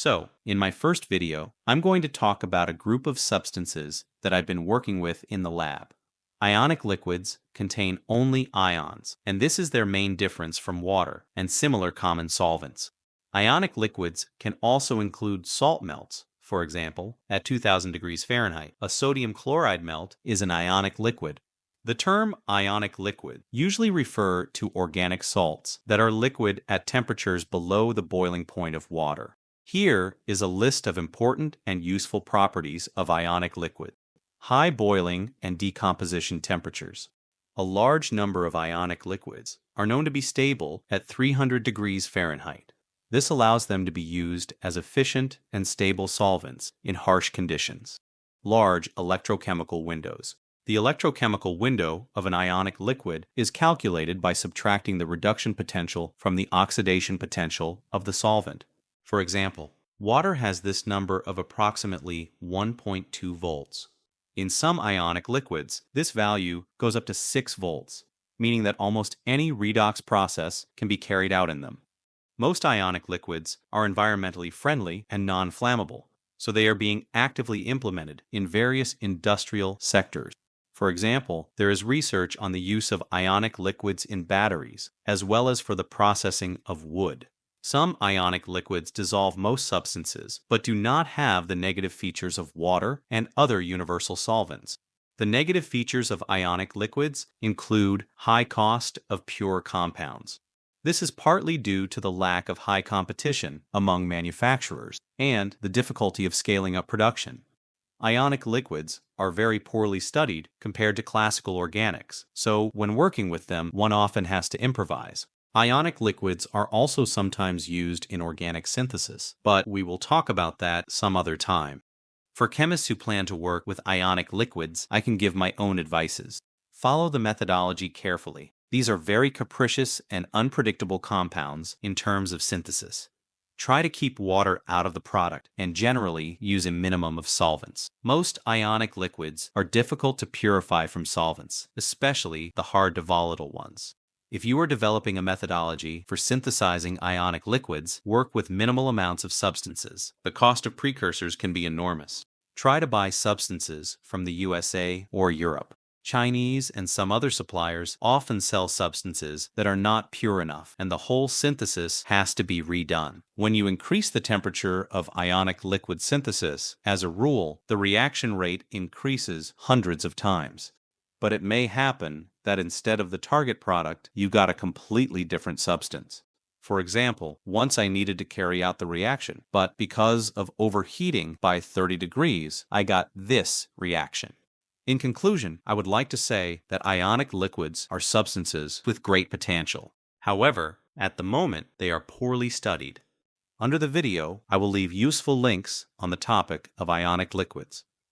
So, in my first video, I'm going to talk about a group of substances that I've been working with in the lab. Ionic liquids contain only ions, and this is their main difference from water and similar common solvents. Ionic liquids can also include salt melts. For example, at 2000 degrees Fahrenheit, a sodium chloride melt is an ionic liquid. The term ionic liquid usually refer to organic salts that are liquid at temperatures below the boiling point of water. Here is a list of important and useful properties of ionic liquid. High boiling and decomposition temperatures. A large number of ionic liquids are known to be stable at 300 degrees Fahrenheit. This allows them to be used as efficient and stable solvents in harsh conditions. Large electrochemical windows. The electrochemical window of an ionic liquid is calculated by subtracting the reduction potential from the oxidation potential of the solvent. For example, water has this number of approximately 1.2 volts. In some ionic liquids, this value goes up to 6 volts, meaning that almost any redox process can be carried out in them. Most ionic liquids are environmentally friendly and non-flammable, so they are being actively implemented in various industrial sectors. For example, there is research on the use of ionic liquids in batteries, as well as for the processing of wood. Some ionic liquids dissolve most substances, but do not have the negative features of water and other universal solvents. The negative features of ionic liquids include high cost of pure compounds. This is partly due to the lack of high competition among manufacturers and the difficulty of scaling up production. Ionic liquids are very poorly studied compared to classical organics, so when working with them, one often has to improvise. Ionic liquids are also sometimes used in organic synthesis, but we will talk about that some other time. For chemists who plan to work with ionic liquids, I can give my own advices. Follow the methodology carefully. These are very capricious and unpredictable compounds in terms of synthesis. Try to keep water out of the product and generally use a minimum of solvents. Most ionic liquids are difficult to purify from solvents, especially the hard to volatile ones. If you are developing a methodology for synthesizing ionic liquids, work with minimal amounts of substances. The cost of precursors can be enormous. Try to buy substances from the USA or Europe. Chinese and some other suppliers often sell substances that are not pure enough, and the whole synthesis has to be redone. When you increase the temperature of ionic liquid synthesis, as a rule, the reaction rate increases hundreds of times. But it may happen that instead of the target product, you got a completely different substance. For example, once I needed to carry out the reaction, but because of overheating by 30 degrees, I got this reaction. In conclusion, I would like to say that ionic liquids are substances with great potential. However, at the moment, they are poorly studied. Under the video, I will leave useful links on the topic of ionic liquids.